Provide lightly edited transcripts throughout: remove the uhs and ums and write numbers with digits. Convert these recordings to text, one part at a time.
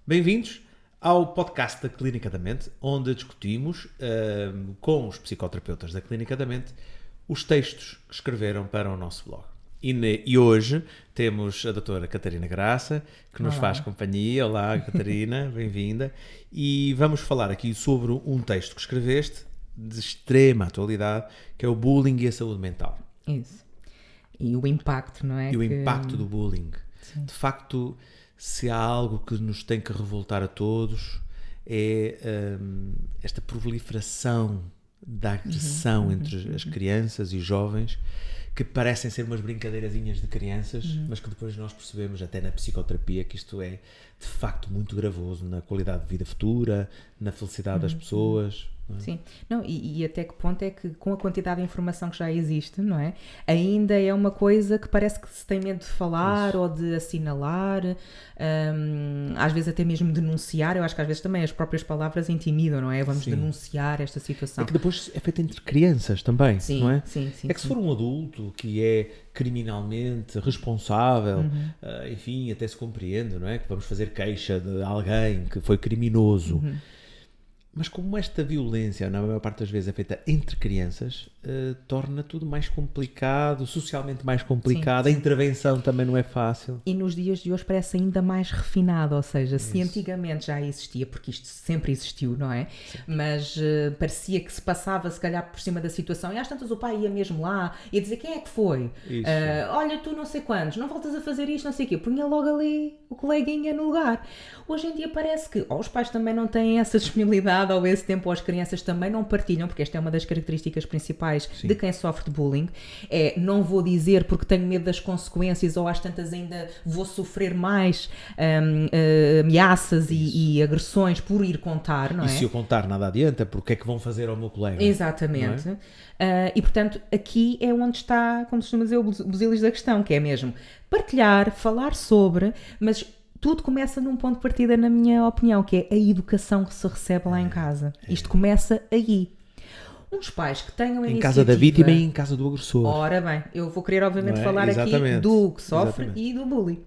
Bem-vindos ao podcast da Clínica da Mente, onde discutimos com os psicoterapeutas da Clínica da Mente os textos que escreveram para o nosso blog. E hoje temos a doutora Catarina Graça, que nos faz companhia. Olá, Catarina, bem-vinda. E vamos falar aqui sobre um texto que escreveste de extrema atualidade, que é o bullying e a saúde mental. Isso. E o impacto, não é? E o impacto do bullying. Sim. De facto, se há algo que nos tem que revoltar a todos, é esta proliferação da agressão entre as crianças e jovens, que parecem ser umas brincadeirazinhas de crianças, mas que depois nós percebemos, até na psicoterapia, que isto é de facto muito gravoso na qualidade de vida futura, na felicidade das pessoas. Não é? Sim, não, e até que ponto é que, com a quantidade de informação que já existe, não é? Ainda é uma coisa que parece que se tem medo de falar ou de assinalar, às vezes até mesmo denunciar. Eu acho que às vezes também as próprias palavras intimidam, não é? Vamos denunciar esta situação. É que depois é feito entre crianças também, sim, não é? Sim, é que se for um adulto que é criminalmente responsável, enfim, até se compreende, não é? Que vamos fazer queixa de alguém que foi criminoso. Mas como esta violência, na maior parte das vezes, é feita entre crianças, torna tudo mais complicado, socialmente mais complicado, a intervenção também não é fácil. E nos dias de hoje parece ainda mais refinado, ou seja, se antigamente já existia, porque isto sempre existiu, não é? Sim. Mas parecia que se passava, se calhar, por cima da situação, e às tantas o pai ia mesmo lá, ia dizer quem é que foi? Olha, tu não sei quantos, não voltas a fazer isto, não sei o quê, punha logo ali o coleguinha no lugar. Hoje em dia parece que ou os pais também não têm essa disponibilidade, ou esse tempo, ou as crianças também não partilham, porque esta é uma das características principais de quem sofre de bullying, é não vou dizer porque tenho medo das consequências, ou às tantas ainda vou sofrer mais ameaças e agressões por ir contar, não é? E se eu contar nada adianta, porque é que vão fazer ao meu colega? Exatamente. E portanto aqui é onde está, como se costuma dizer, o busilis da questão, que é mesmo partilhar, falar sobre, mas tudo começa num ponto de partida, na minha opinião, que é a educação que se recebe lá em casa. Isto começa aí. Uns pais que tenham a iniciativa... Em casa da vítima e em casa do agressor. Ora bem, eu vou querer obviamente falar aqui do que sofre e do bullying.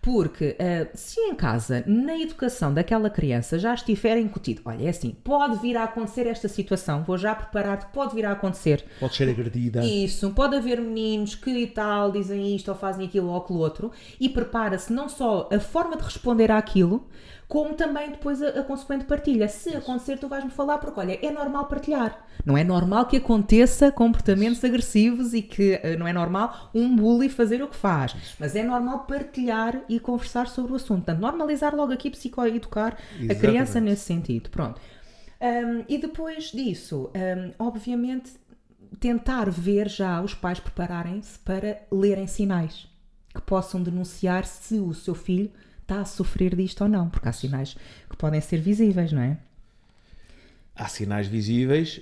Porque se em casa, na educação daquela criança, já estiver incutido, olha, é assim, pode vir a acontecer esta situação, vou já preparar-te, pode vir a acontecer. Pode ser agredida. Isso, pode haver meninos que e tal, dizem isto ou fazem aquilo ou aquilo outro, e prepara-se não só a forma de responder àquilo, como também depois a consequente partilha. Se acontecer, tu vais-me falar, porque olha, é normal partilhar. Não é normal que aconteça comportamentos agressivos e que não é normal um bully fazer o que faz. Mas é normal partilhar e conversar sobre o assunto. Portanto, normalizar logo aqui, psicoeducar a criança nesse sentido. Pronto. E depois disso, obviamente, tentar ver já os pais prepararem-se para lerem sinais que possam denunciar se o seu filho está a sofrer disto ou não, porque há sinais que podem ser visíveis, não é? Há sinais visíveis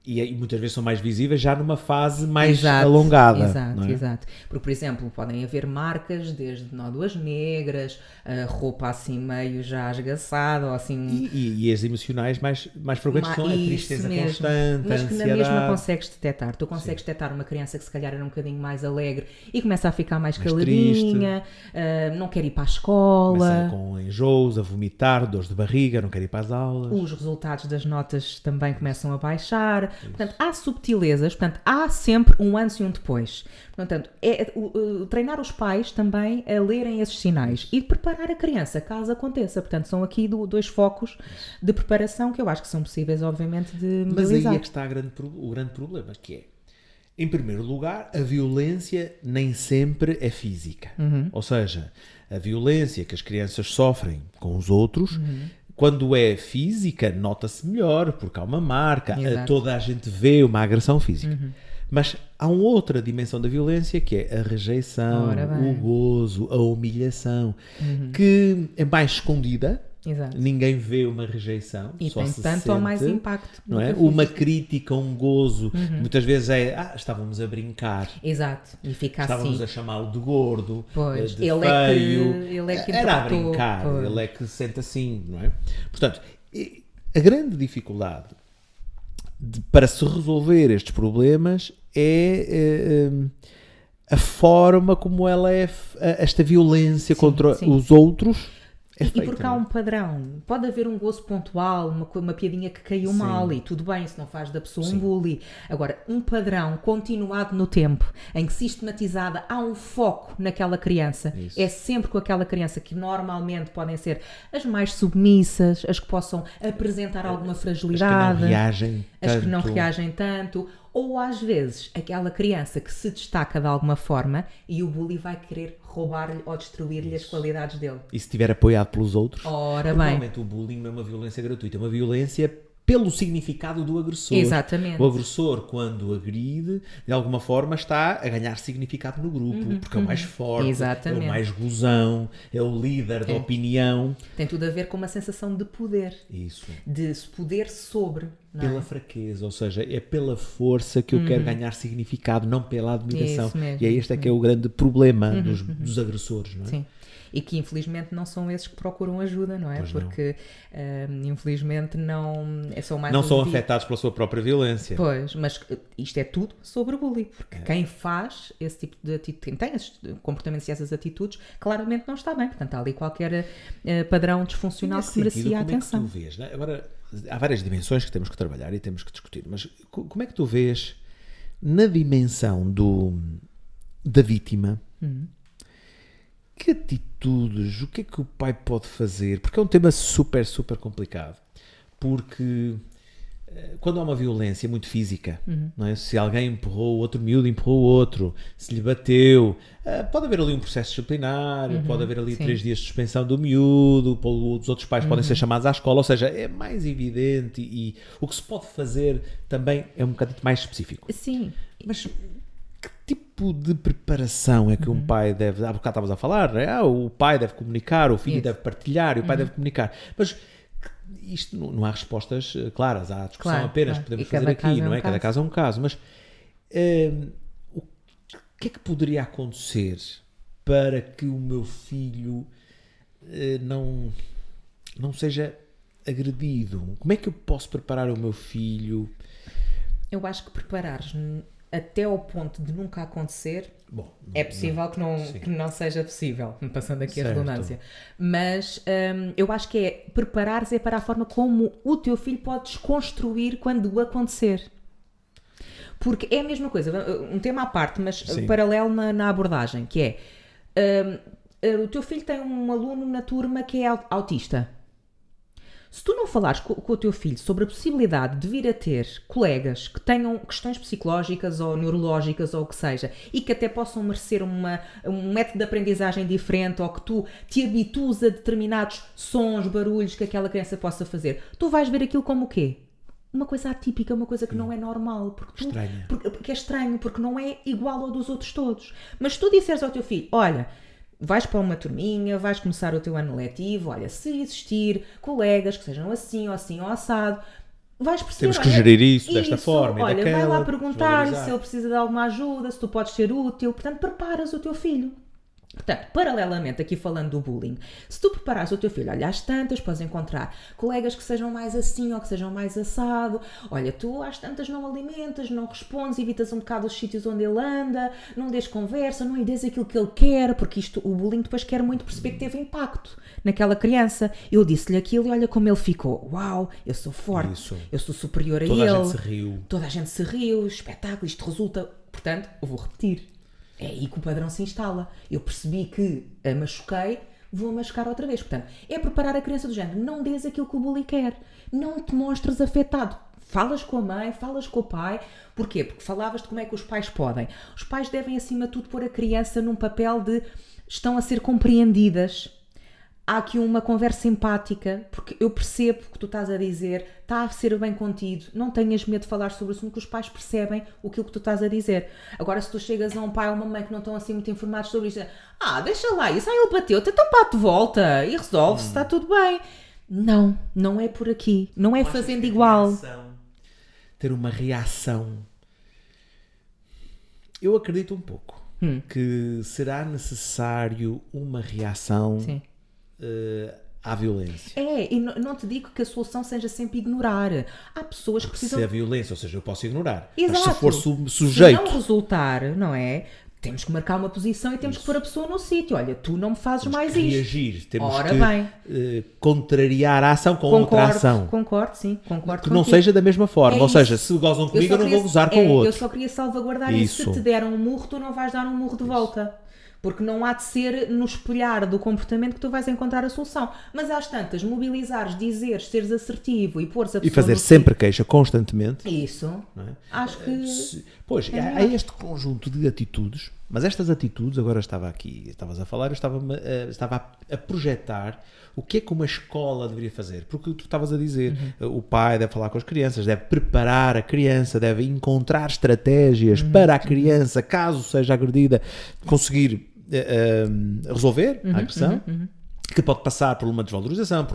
e muitas vezes são mais visíveis já numa fase mais alongada. Exato. Porque, por exemplo, podem haver marcas desde nódoas negras, roupa assim meio já esgaçada, ou assim... E as emocionais mais frequentes são a tristeza constante, mas a que ansiedade. na mesma consegues detectar. Tu consegues detectar uma criança que se calhar era um bocadinho mais alegre e começa a ficar mais caladinha, não quer ir para a escola. Começa com enjoos, a vomitar, dores de barriga, não quer ir para as aulas. Os resultados das notas também começam a baixar. Portanto, há subtilezas, portanto, há sempre um antes e um depois. Portanto, treinar os pais também a lerem esses sinais e preparar a criança caso aconteça. Portanto, são aqui dois focos de preparação que eu acho que são possíveis, obviamente, de mobilizar. Mas aí é que está o grande problema, que é, em primeiro lugar, a violência nem sempre é física. Ou seja, a violência que as crianças sofrem com os outros... Quando é física, nota-se melhor, porque há uma marca, toda a gente vê uma agressão física. Mas há uma outra dimensão da violência, que é a rejeição, o gozo, a humilhação, que é mais escondida. Exato. Ninguém vê uma rejeição, e só tem se tanto sente, ou mais impacto, não é? Uma crítica, um gozo, muitas vezes estávamos a brincar. Exato, e fica estávamos assim. a chamá-lo de gordo, pois, de feio. Ele é que era a brincar, ele é que se sente assim, não é? Portanto, a grande dificuldade para se resolver estes problemas é a forma como ela é, esta violência contra os outros é feita. E porque há um padrão, pode haver um gozo pontual, uma piadinha que caiu mal, e tudo bem, isso não faz da pessoa um bully. Agora, um padrão continuado no tempo, em que sistematizada há um foco naquela criança, é sempre com aquela criança que normalmente podem ser as mais submissas, as que possam apresentar alguma fragilidade, as que não reagem tanto, ou às vezes aquela criança que se destaca de alguma forma e o bully vai querer roubar-lhe ou destruir-lhe as qualidades dele. E se estiver apoiado pelos outros? Ora bem. Normalmente o bullying não é uma violência gratuita, é uma violência pelo significado do agressor. Exatamente. O agressor, quando agride, de alguma forma está a ganhar significado no grupo, porque é o mais forte, Exatamente. é o mais gozão, é o líder da opinião. Tem tudo a ver com uma sensação de poder. Isso. De poder sobre. Não pela fraqueza, ou seja, é pela força que eu quero ganhar significado, não pela admiração. Isso mesmo. E é este que é o grande problema dos agressores, não é? Sim. E que infelizmente não são esses que procuram ajuda, não é? Pois porque infelizmente não são mais não são afetados pela sua própria violência. Pois, mas isto é tudo sobre o bullying, porque quem faz esse tipo de atitude, quem tem esses comportamentos e essas atitudes, claramente não está bem. Portanto, há ali qualquer padrão disfuncional que merecia a atenção. Como é que tu vês, né? Agora, há várias dimensões que temos que trabalhar e temos que discutir, mas como é que tu vês na dimensão da vítima? Que atitudes, o que é que o pai pode fazer? Porque é um tema super, super complicado. Porque quando há uma violência muito física, não é? Se alguém empurrou, outro miúdo empurrou o outro, se lhe bateu, pode haver ali um processo disciplinar, pode haver ali 3 dias de suspensão do miúdo, os outros pais podem ser chamados à escola, ou seja, é mais evidente e o que se pode fazer também é um bocadinho mais específico. Sim. Mas que tipo de preparação é que um pai deve... Há bocado estavas a falar, não é? O pai deve comunicar, o filho deve partilhar e o pai deve comunicar. Mas isto não há respostas claras, há discussão apenas, podemos fazer aqui, não é? Cada caso é um caso. Mas o que é que poderia acontecer para que o meu filho não seja agredido? Como é que eu posso preparar o meu filho? Eu acho que preparares até ao ponto de nunca acontecer, é possível que não seja possível, passando aqui a redundância. Mas eu acho que preparar-se para a forma como o teu filho pode desconstruir quando acontecer. Porque é a mesma coisa, um tema à parte, mas paralelo na abordagem, que o teu filho tem um aluno na turma que é autista. Se tu não falares com o teu filho sobre a possibilidade de vir a ter colegas que tenham questões psicológicas ou neurológicas ou o que seja, e que até possam merecer um método de aprendizagem diferente, ou que tu te habitues a determinados sons, barulhos que aquela criança possa fazer, tu vais ver aquilo como o quê? Uma coisa atípica, uma coisa que não é normal. Porque é estranho, porque não é igual ao dos outros todos. Mas se tu disseres ao teu filho, olha... Vais para uma turminha, vais começar o teu ano letivo, olha, se existir colegas que sejam assim ou assado, vais perceber... Temos que gerir isso desta forma e olha, daquela. Vai lá perguntar-lhe se ele precisa de alguma ajuda, se tu podes ser útil. Portanto, preparas o teu filho. Portanto, paralelamente, aqui falando do bullying, se tu preparares o teu filho, olha, às tantas podes encontrar colegas que sejam mais assim ou que sejam mais assado, olha, tu às tantas não alimentas, não respondes, evitas um bocado os sítios onde ele anda, não dês conversa, não lhe dês aquilo que ele quer, porque o bullying depois quer muito perceber que teve impacto naquela criança. Eu disse-lhe aquilo e olha como ele ficou. Uau, eu sou forte, eu sou superior a ele. Toda a gente se riu, espetáculo, isto resulta... Portanto, eu vou repetir. É aí que o padrão se instala. Eu percebi que a machuquei, vou machucar outra vez. Portanto, é preparar a criança do género. Não dês aquilo que o bully quer. Não te mostres afetado. Falas com a mãe, falas com o pai. Porquê? Porque falavas de como é que os pais podem. Os pais devem, acima de tudo, pôr a criança num papel de estão a ser compreendidas. Há aqui uma conversa empática, porque eu percebo o que tu estás a dizer, está a ser bem contido, não tenhas medo de falar sobre isso, porque os pais percebem aquilo que tu estás a dizer. Agora, se tu chegas a um pai ou uma mãe que não estão assim muito informados sobre isso, deixa lá isso, ele bateu-te, então bate de volta e resolve-se, está tudo bem. Não é por aqui, não é fazendo igual. Ter uma reação. Eu acredito um pouco que será necessário uma reação... Sim. À violência. E não te digo que a solução seja sempre ignorar. Há pessoas que precisam... Se é violência, ou seja, eu posso ignorar. Exato. Mas se for sujeito... Se não resultar, não é? temos que marcar uma posição e temos que pôr a pessoa no sítio. Olha, tu não me fazes Temos mais que isto. reagir, temos Ora que bem. Contrariar a ação com outra ação. Concordo, sim. Concordo Que não contigo. seja da mesma forma. É Ou seja, isso. se gozam comigo, eu não queria- vou gozar com o outro. Eu só queria salvaguardar isso. Se te deram um murro, tu não vais dar um murro de volta. Porque não há de ser no espelhar do comportamento que tu vais encontrar a solução. Mas às tantas, mobilizares, dizeres, seres assertivo e pôres a pessoa E fazer no sempre queixa constantemente. Isso. Não é? Acho que... Pois, há este conjunto de atitudes, mas estas atitudes, agora estavas a falar, eu estava a projetar o que é que uma escola deveria fazer. Porque tu estavas a dizer, o pai deve falar com as crianças, deve preparar a criança, deve encontrar estratégias para a criança, caso seja agredida, conseguir resolver a agressão. Que pode passar por uma desvalorização,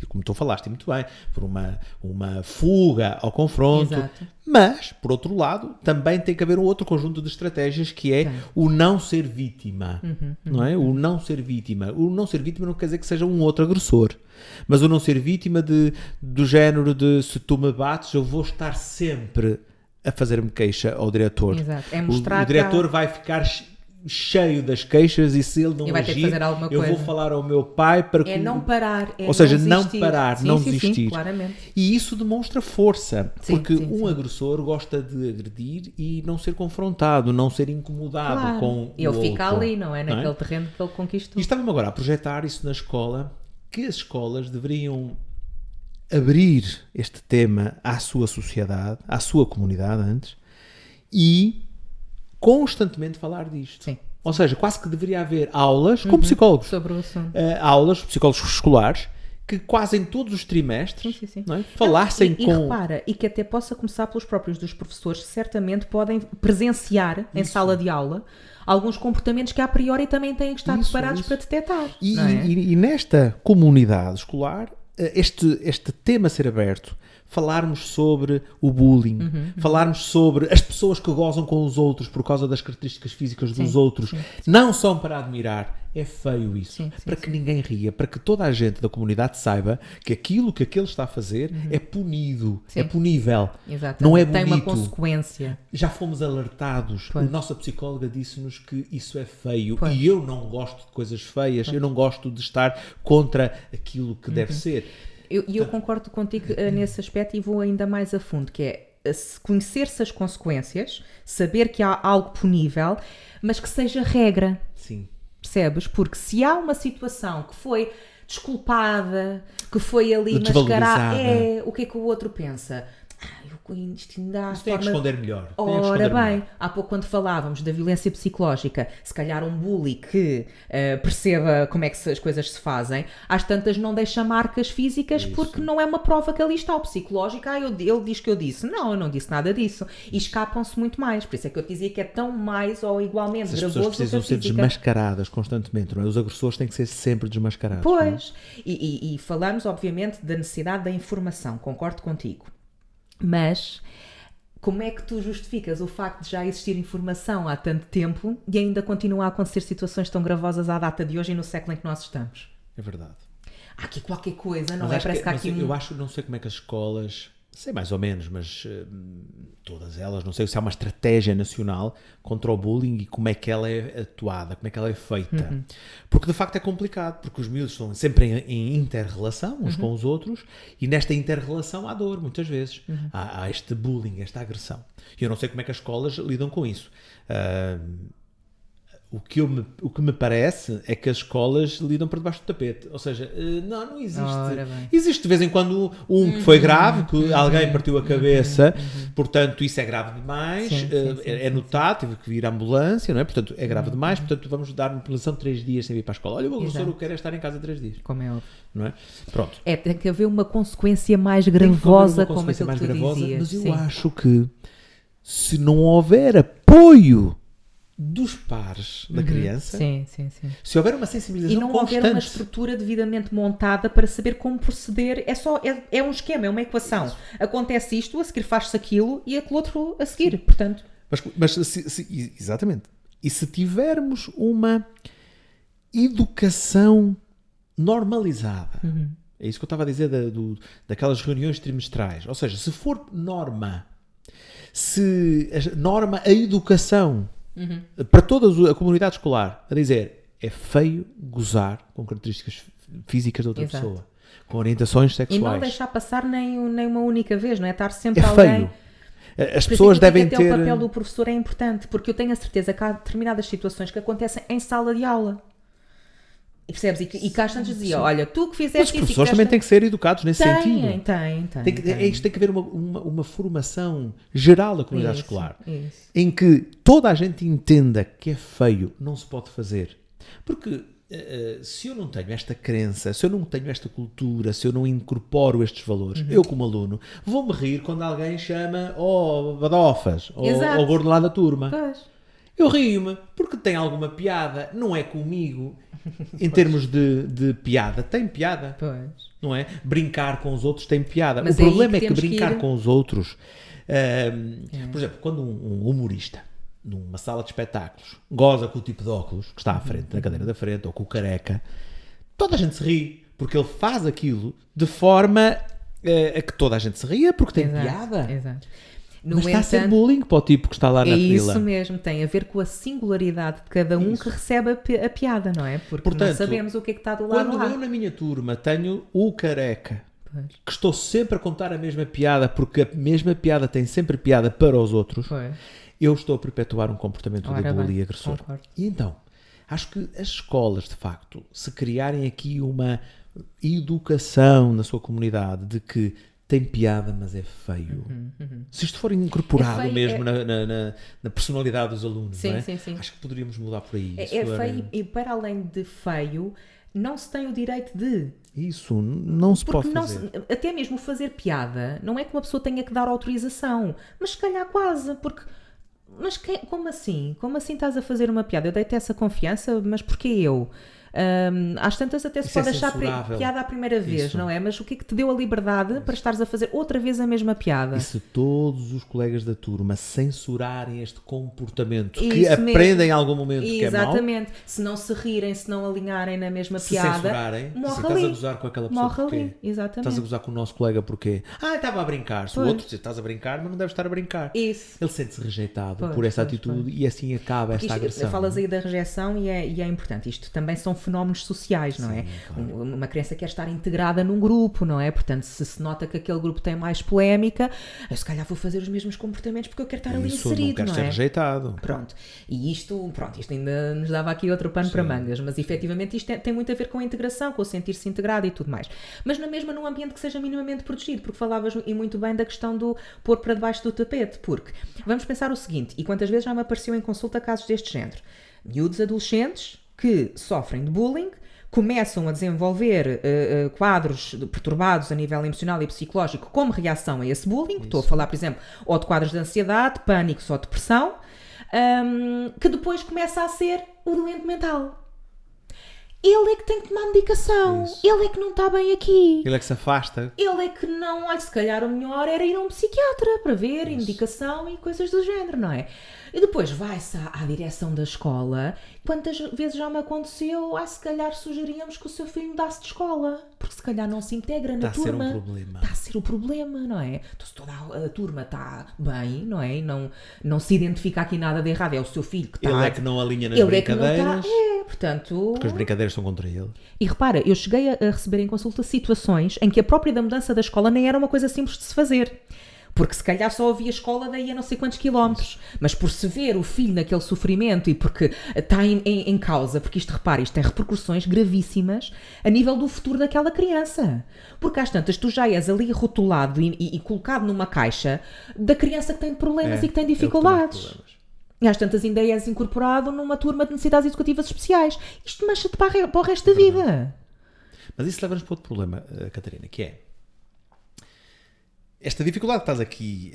como tu falaste muito bem, por uma fuga ao confronto. Exato. Mas, por outro lado, também tem que haver um outro conjunto de estratégias que é o não ser vítima. Não é? O não ser vítima. O não ser vítima não quer dizer que seja um outro agressor. Mas o não ser vítima do género de se tu me bates, eu vou estar sempre a fazer-me queixa ao diretor. Exato. É mostrar o diretor vai ficar cheio das queixas e se ele não vai ter que agir, fazer alguma eu coisa. vou falar ao meu pai para que... É não parar. Ou seja, não desistir. parar, Sim, não sim, desistir. Sim, claramente. E isso demonstra força, Sim, porque sim, sim. agressor gosta de agredir e não ser confrontado, não ser incomodado Claro. com Ele o fica outro, ali, não é? não Naquele terreno que ele conquistou. E estava-me agora a projetar isso na escola, que as escolas deveriam abrir este tema à sua sociedade, à sua comunidade antes, e constantemente falar disto. Sim. Ou seja, quase que deveria haver aulas com psicólogos. Sobre o assunto. Aulas, psicólogos escolares, que quase em todos os trimestres Sim. não é? Falassem E repara, e que até possa começar pelos próprios dos professores, que certamente podem presenciar em sala de aula alguns comportamentos que a priori também têm que estar preparados para detectar. E, não é? e nesta comunidade escolar, este tema ser aberto, falarmos sobre o bullying, falarmos sobre as pessoas que gozam com os outros por causa das características físicas dos outros, não são para admirar. É feio isso. Para que ninguém ria, para que toda a gente da comunidade saiba que aquilo que aquele está a fazer é punido, é punível. Exatamente. Não é Tem bonito. uma consequência. Já fomos alertados. Pois. A nossa psicóloga disse-nos que isso é feio. Pois. E eu não gosto de coisas feias. Eu não gosto de estar contra aquilo que deve ser. Eu concordo contigo nesse aspecto e vou ainda mais a fundo, que é conhecer-se as consequências, saber que há algo punível, mas que seja regra. Sim. Percebes? Porque se há uma situação que foi desculpada, que foi ali mascarada, o que é que o outro pensa? Isto ainda há Isso tem a forma... responder melhor. Ora bem, há pouco quando falávamos da violência psicológica, se calhar um bully que perceba como é que as coisas se fazem, às tantas não deixa marcas físicas porque não é uma prova que ali está. O psicológico, ele diz que eu disse. Não, eu não disse nada disso. E escapam-se muito mais. Por isso é que eu te dizia que é tão mais ou igualmente As gravoso pessoas precisam do que a ser física. desmascaradas constantemente, não é? Os agressores têm que ser sempre desmascarados. Pois. E falamos, obviamente, da necessidade da informação. Concordo contigo. Mas como é que tu justificas o facto de já existir informação há tanto tempo e ainda continuam a acontecer situações tão gravosas à data de hoje e no século em que nós estamos? É verdade. Há aqui qualquer coisa, não Mas é? Parece que há aqui eu acho, não sei como é que as escolas, sei mais ou menos, mas todas elas, não sei se há uma estratégia nacional contra o bullying e como é que ela é atuada, como é que ela é feita. Porque de facto é complicado, porque os miúdos estão sempre em inter-relação uns com os outros e nesta inter-relação há dor, muitas vezes. Há este bullying, esta agressão. E eu não sei como é que as escolas lidam com isso. O que me parece é que as escolas lidam por debaixo do tapete. Ou seja, não existe. Existe de vez em quando que foi grave, que alguém partiu a cabeça, portanto isso é grave demais, é notado, teve que vir a ambulância, não é? Portanto é grave demais, portanto vamos dar uma punição de 3 dias sem vir para a escola. Olha, o professor quer estar em casa 3 dias. Como é óbvio. Não é? Pronto. Tem que haver uma consequência mais gravosa, como aquilo que tu dizias. Mas eu acho que se não houver apoio dos pares da criança, se houver uma sensibilização e não constante, houver uma estrutura devidamente montada para saber como proceder, é um esquema, é uma equação. Acontece isto, a seguir faz-se aquilo e aquele outro a seguir, portanto. Mas exatamente. E se tivermos uma educação normalizada, é isso que eu estava a dizer daquelas reuniões trimestrais, ou seja, se for norma, se a educação para toda a comunidade escolar, a dizer, é feio gozar com características físicas de outra Exato. pessoa, com orientações E sexuais. não deixar passar nem uma única vez, não é? Estar sempre É alguém... feio. As Por pessoas isso é que eu devem digo que até ter... o papel do professor é importante, porque eu tenho a certeza que há determinadas situações que acontecem em sala de aula. E percebes? E cá antes dizia, olha, tu que fizeste Mas os isso... professores também têm que ser educados nesse sentido. Tem. Isto tem que haver uma formação geral da comunidade escolar, Isso. em que toda a gente entenda que é feio, não se pode fazer. Porque se eu não tenho esta crença, se eu não tenho esta cultura, se eu não incorporo estes valores, eu como aluno, vou-me rir quando alguém chama badofas, ou gordo lá da turma. Pois. Eu rio-me, porque tem alguma piada, não é comigo, em termos de piada, tem piada. Pois. Não é? Brincar com os outros tem piada. Mas o problema é que temos que brincar ir... com os outros... Por exemplo, quando um humorista, numa sala de espetáculos, goza com o tipo de óculos que está à frente, na cadeira da frente, ou com o careca, toda a gente se ri, porque ele faz aquilo de forma a que toda a gente se ria, porque tem piada. Exato. Mas está a ser bullying para o tipo que está lá na fila. É isso mesmo, tem a ver com a singularidade de cada um que recebe a piada, não é? Porque Portanto, não sabemos o que é que está do lado quando lá. eu na minha turma tenho o careca, que estou sempre a contar a mesma piada, porque a mesma piada tem sempre piada para os outros, eu estou a perpetuar um comportamento de bullying agressor. Concordo. E então, acho que as escolas, de facto, se criarem aqui uma educação na sua comunidade de que tem piada, mas é feio. Se isto for incorporado feio, mesmo na personalidade dos alunos, Sim, não é? sim. Acho que poderíamos mudar por aí. É feio e para além de feio, não se tem o direito de... Isso não se Porque pode fazer. até mesmo fazer piada, não é que uma pessoa tenha que dar autorização, mas se calhar quase, porque... Mas como assim? Como assim estás a fazer uma piada? Eu dei-te essa confiança, mas porquê eu? Às tantas até se Isso pode é achar censurável. piada à primeira vez, Isso. não é? Mas o que é que te deu a liberdade para estares a fazer outra vez a mesma piada? E se todos os colegas da turma censurarem este comportamento Isso que mesmo. aprendem em algum momento que é mau, Exatamente. Se não se rirem, se não alinharem na mesma se piada, censurarem, morre assim, estás ali. a gozar com aquela pessoa Morre porquê? ali, exatamente. Estás a gozar com o nosso colega porquê? Estava a brincar. Se o Pois. outro diz, estás a brincar, mas não deves estar a brincar. Isso. Ele sente-se rejeitado Pois, por essa pois, atitude e assim acaba esta agressão. Falas aí da rejeição e é importante. Isto também são fenómenos sociais, não é? Claro. Uma criança quer estar integrada num grupo, não é? Portanto, se nota que aquele grupo tem mais polémica, eu se calhar vou fazer os mesmos comportamentos porque eu quero estar ali Isso, inserido, não quero não ser é? rejeitado. Pronto. E isto ainda nos dava aqui outro pano para mangas, mas efetivamente isto tem muito a ver com a integração, com o sentir-se integrado e tudo mais. Mas na mesma num ambiente que seja minimamente protegido, porque falavas e muito bem da questão do pôr para debaixo do tapete, porque vamos pensar o seguinte, e quantas vezes já me apareceu em consulta casos deste género, miúdos adolescentes que sofrem de bullying, começam a desenvolver quadros perturbados a nível emocional e psicológico como reação a esse bullying. Estou a falar, por exemplo, ou de quadros de ansiedade, pânico ou depressão, que depois começa a ser o doente mental. Ele é que tem que tomar medicação. Ele é que não está bem aqui. Ele é que se afasta. Ele é que não... Olha, se calhar o melhor era ir a um psiquiatra para ver indicação e coisas do género, não é? E depois vai-se à direção da escola. Quantas vezes já me aconteceu, se calhar sugeríamos que o seu filho mudasse de escola, porque se calhar não se integra na turma. Está a ser um problema. Está a ser o problema, não é? Então se toda a turma está bem, não é? E não se identifica aqui nada de errado, é o seu filho que está... Ele é que não alinha nas Ele brincadeiras. é que não está... portanto... Porque as brincadeiras são contra ele. E repara, eu cheguei a receber em consulta situações em que a própria da mudança da escola nem era uma coisa simples de se fazer. Porque se calhar só havia escola daí a não sei quantos quilómetros. Mas por se ver o filho naquele sofrimento e porque está em causa, porque isto, repara, isto tem repercussões gravíssimas a nível do futuro daquela criança. Porque às tantas tu já és ali rotulado e colocado numa caixa da criança que tem problemas e que tem dificuldades. E às tantas ainda és incorporado numa turma de necessidades educativas especiais. Isto mancha-te para o resto da vida. Mas isso leva-nos para outro problema, Catarina, que é esta dificuldade que estás aqui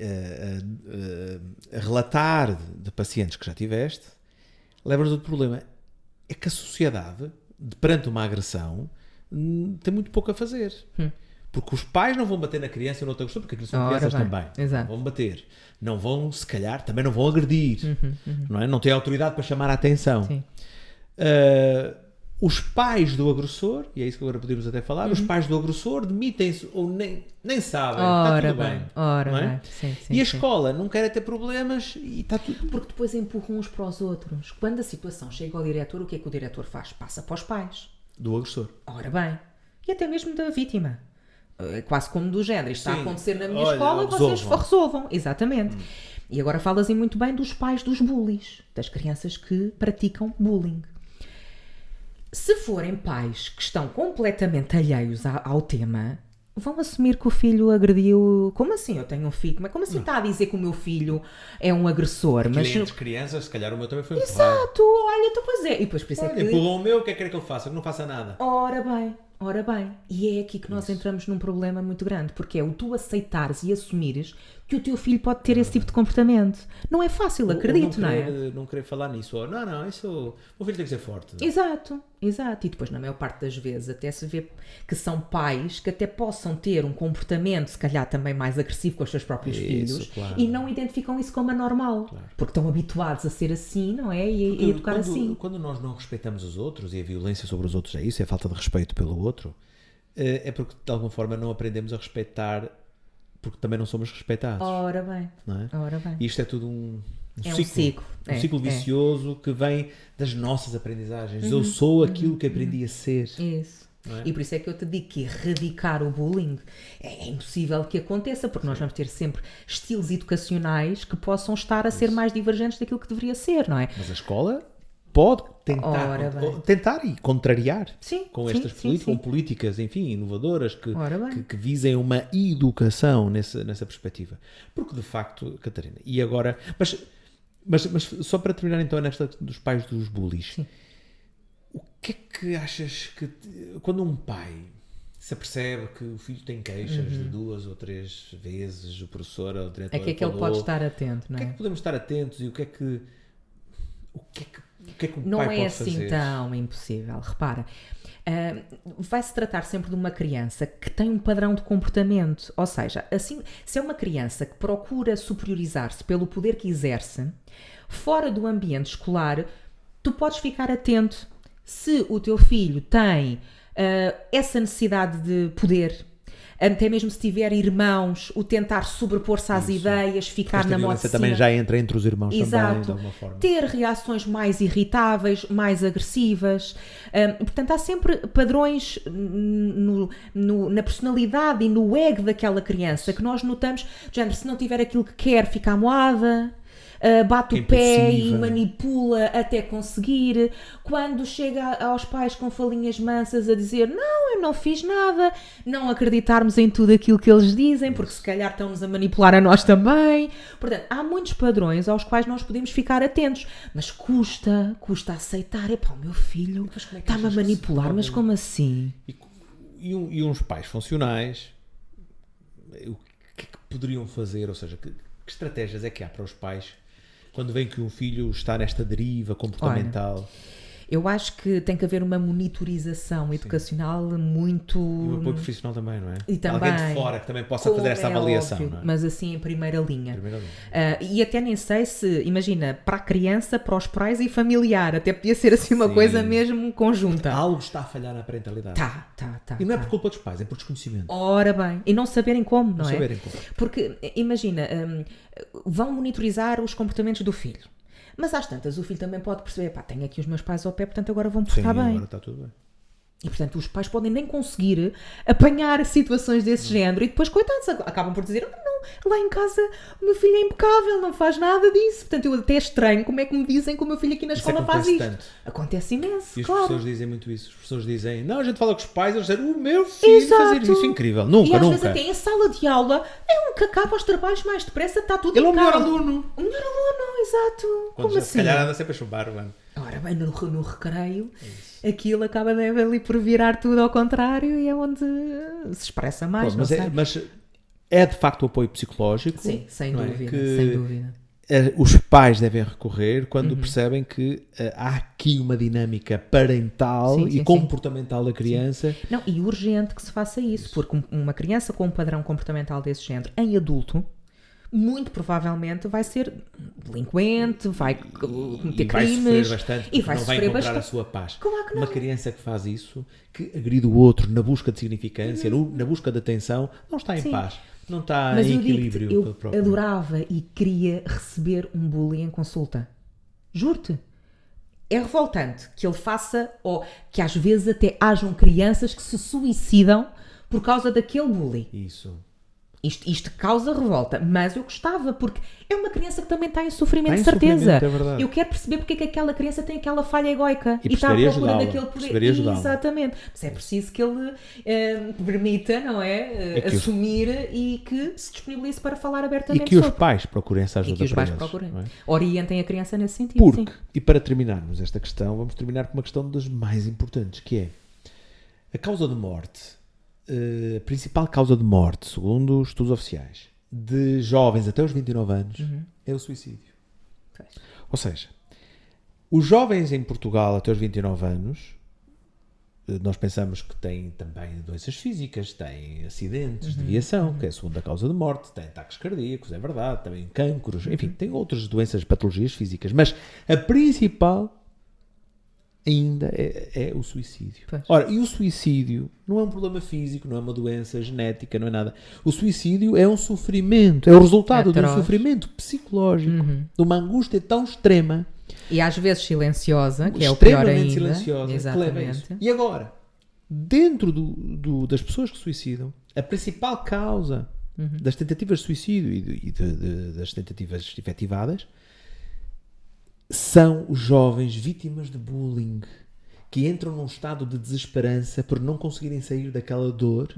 a relatar de pacientes que já tiveste, leva-nos a outro problema. É que a sociedade, perante uma agressão, tem muito pouco a fazer. Porque os pais não vão bater na criança ou noutra questão, porque aquilo são crianças também. Exato. Não vão bater. Não vão, se calhar, também não vão agredir. Não é? Não têm autoridade para chamar a atenção. Sim. os pais do agressor, e é isso que agora podemos até falar, os pais do agressor demitem-se ou nem sabem, está tudo bem. Ora não é? bem. Sim, E a escola não quer ter problemas e está tudo... Porque depois empurram uns para os outros. Quando a situação chega ao diretor, o que é que o diretor faz? Passa para os pais. Do agressor. Ora bem. E até mesmo da vítima. É quase como do género. Isto está a acontecer na minha escola, vocês resolvam. Exatamente. E agora falas aí muito bem dos pais dos bullies. Das crianças que praticam bullying. Se forem pais que estão completamente alheios ao tema, vão assumir que o filho agrediu... Como assim? Eu tenho um filho. Como assim está a dizer que o meu filho é um agressor? Mas entre crianças, se calhar o meu também foi empurrado. Exato! Olha, então pois é. E depois por isso é que... Empurram o meu, o que é que quer que ele faça? Que não faça nada. Ora bem. E é aqui que nós entramos num problema muito grande, porque é o tu aceitares e assumires que o teu filho pode ter esse tipo de comportamento. Não é fácil, acredito, não é? Não querer falar nisso. Ou, não, isso... O filho tem que ser forte. Exato. E depois, na maior parte das vezes, até se vê que são pais que até possam ter um comportamento, se calhar também mais agressivo com os seus próprios filhos, claro. E não identificam isso como anormal. Claro. Porque estão habituados a ser assim, não é? E educar assim. Quando nós não respeitamos os outros, e a violência sobre os outros é isso, é a falta de respeito pelo outro, é porque de alguma forma não aprendemos a respeitar, porque também não somos respeitados. Ora bem. Não é? E isto é tudo um ciclo. Um ciclo vicioso que vem das nossas aprendizagens. Eu sou aquilo que aprendi a ser. Isso. É? E por isso é que eu te digo que erradicar o bullying é impossível que aconteça, porque nós vamos ter sempre estilos educacionais que possam estar a ser mais divergentes daquilo que deveria ser, não é? Mas a escola pode tentar e contrariar com estas políticas, com políticas, enfim, inovadoras que visem uma educação nessa perspectiva. Porque, de facto, Catarina, e agora... Mas só para terminar então nesta dos pais dos bullies, o que é que achas que... Quando um pai se apercebe que o filho tem queixas de 2 ou 3 vezes, o professor ou o diretor... É que ele pode estar atento, não é? O que é que podemos estar atentos e o que é que o pai pode fazer? Não é assim tão impossível. Repara, vai-se tratar sempre de uma criança que tem um padrão de comportamento. Ou seja, assim, se é uma criança que procura superiorizar-se pelo poder que exerce, fora do ambiente escolar, tu podes ficar atento se o teu filho tem essa necessidade de poder. Até mesmo se tiver irmãos, o tentar sobrepor-se às ideias, ficar na moda. Também já entra entre os irmãos. Exato. Também, de alguma forma. Ter reações mais irritáveis, mais agressivas. Portanto, há sempre padrões na personalidade e no ego daquela criança que nós notamos, de género, se não tiver aquilo que quer, fica amoada. Bate o pé e manipula até conseguir. Quando chega aos pais com falinhas mansas a dizer não, eu não fiz nada, não acreditarmos em tudo aquilo que eles dizem, porque se calhar estão-nos a manipular a nós também. Portanto, há muitos padrões aos quais nós podemos ficar atentos, mas custa aceitar. Epá, o meu filho está-me a manipular, mas como assim? E uns pais funcionais, o que é que poderiam fazer? Ou seja, que estratégias é que há para os pais quando vem que um filho está nesta deriva comportamental? Olha, eu acho que tem que haver uma monitorização educacional muito... E um apoio profissional também, não é? E também, alguém de fora que também possa fazer essa avaliação. Óbvio, não é? Mas assim em primeira linha. E até nem sei se, imagina, para a criança, para os pais e familiar, até podia ser assim uma coisa mesmo conjunta. Algo está a falhar na parentalidade. Tá. E não é por culpa dos pais, é por desconhecimento. Ora bem, e não saberem como, não é? Saberem como. Porque, imagina, vão monitorizar os comportamentos do filho. Mas às tantas o filho também pode perceber, pá, tenho aqui os meus pais ao pé, portanto agora vão portar bem. Agora está tudo bem. E portanto os pais podem nem conseguir apanhar situações desse género e depois, coitados, acabam por dizer, lá em casa o meu filho é impecável, não faz nada disso. Portanto eu até estranho como é que me dizem que o meu filho aqui na escola faz isto. Tanto. Acontece imenso, e as claro. pessoas dizem muito isso. As pessoas dizem, não, a gente fala com os pais, eles dizem, o meu filho fazer isso, incrível. Nunca. E às vezes até em sala de aula é um que acaba os trabalhos mais depressa, está tudo ele impecável. Ele é o melhor aluno. O melhor aluno, exato. Como assim? Se calhar anda sempre a chumbar, mano. Ora bem, no recreio, aquilo acaba ali por virar tudo ao contrário e é onde se expressa mais. Mas é de facto o apoio psicológico. Sim, sem dúvida. Os pais devem recorrer quando percebem que há aqui uma dinâmica parental e comportamental da criança. Não, e urgente que se faça isso, porque uma criança com um padrão comportamental desse género, em adulto, muito provavelmente vai ser delinquente, vai cometer e vai crimes sofrer bastante, e vai não vai sofrer encontrar a bastante. sua paz. Claro que não. Uma criança que faz isso, que agride o outro na busca de significância, na busca de atenção, não está em Sim. paz, não está Mas em eu equilíbrio. digo-te, com eu o próprio. adorava e queria receber um bullying em consulta. Juro-te. É revoltante que ele faça, ou que às vezes até hajam crianças que se suicidam por causa daquele bullying. Isso. Isto causa revolta, mas eu gostava, porque é uma criança que também está em sofrimento, de Está em certeza. sofrimento, é verdade. Eu quero perceber porque é que aquela criança tem aquela falha egóica E está à precisaria procura ajudá-la, daquele poder. precisaria ajudá-la. Exatamente. Mas é preciso que ele permita, não é? É que Assumir e que se disponibilize para falar E abertamente que os sobre. pais procurem essa ajuda E que os para pais eles, procurem. não é? Orientem a criança nesse sentido. Porque, Sim. e para terminarmos esta questão, vamos terminar com uma questão das mais importantes, que é a causa de morte, a principal causa de morte, segundo os estudos oficiais, de jovens até os 29 anos, é o suicídio. Pois. Ou seja, os jovens em Portugal até os 29 anos, nós pensamos que têm também doenças físicas, têm acidentes de viação, que é a segunda causa de morte, têm ataques cardíacos, é verdade, também cancros, enfim, tem outras doenças, patologias físicas, mas a principal ainda é o suicídio. Pois. Ora, e o suicídio não é um problema físico, não é uma doença genética, não é nada. O suicídio é um sofrimento, é o resultado de um Atroz. sofrimento psicológico, de uma angústia tão extrema, E às vezes silenciosa, que é o pior extremamente ainda. silenciosa, que leva a isso. Exatamente. E agora, dentro das pessoas que suicidam, a principal causa das tentativas de suicídio e das tentativas efetivadas são os jovens vítimas de bullying, que entram num estado de desesperança por não conseguirem sair daquela dor,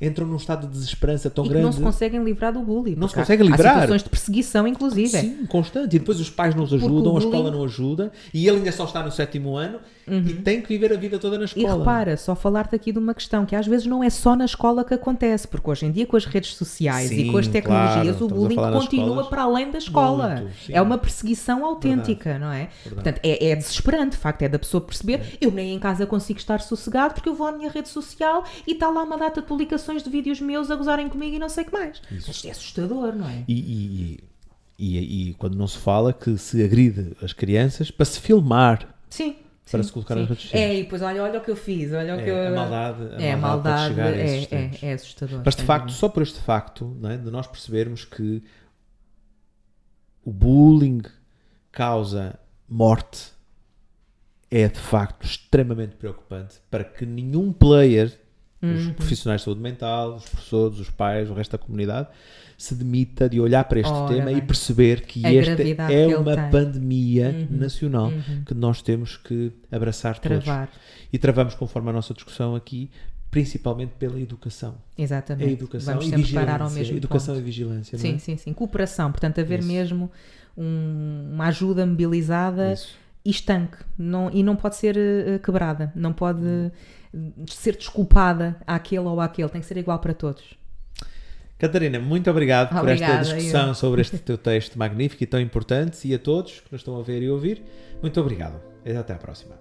entram num estado de desesperança tão E que grande. não se conseguem livrar do bullying. Não se porque conseguem há livrar. situações de perseguição, inclusive. Sim, constante. E depois os pais não os ajudam, o a bullying- escola não ajuda, e ele ainda só está no 7º ano e tem que viver a vida toda na E escola. repara, só falar-te aqui de uma questão que às vezes não é só na escola que acontece, porque hoje em dia com as redes sociais Sim, e com as tecnologias claro, o estamos a bullying falar nas continua escolas. para além da escola. Muito, sim. É uma perseguição autêntica, não é? Portanto, é desesperante, de facto, é da pessoa perceber, eu nem em casa consigo estar sossegado porque eu vou à minha rede social e está lá uma data de publicações de vídeos meus a gozarem comigo e não sei o que mais. Isto é assustador, não é? E quando não se fala que se agride as crianças para se filmar, Sim. para sim, se colocar sim. nas redes sociais. É, e depois olha o que eu fiz, olha o que eu... A maldade pode chegar a esses extremos. é assustador. Mas de sem facto, dúvida. só por este facto, não é, de nós percebermos que o bullying causa morte, é de facto extremamente preocupante para que nenhum player, os profissionais de saúde mental, os professores, os pais, o resto da comunidade, se demita de olhar para este Ora tema bem. e perceber que A esta gravidade é que ele uma tem. pandemia nacional que nós temos que abraçar todos. Travar. E travamos, conforme a nossa discussão aqui, principalmente pela educação. Exatamente. A educação Vamos e sempre vigilância. parar ao mesmo Educação ponto. e vigilância, não Sim, é? sim, sim. Cooperação. Portanto, haver Isso. mesmo uma ajuda mobilizada Isso. e estanque. E não pode ser quebrada. Não pode ser desculpada àquele ou àquele. Tem que ser igual para todos. Catarina, muito obrigado por esta Obrigada, discussão sobre este teu texto magnífico e tão importante, e a todos que nos estão a ver e ouvir, muito obrigado. E até à próxima.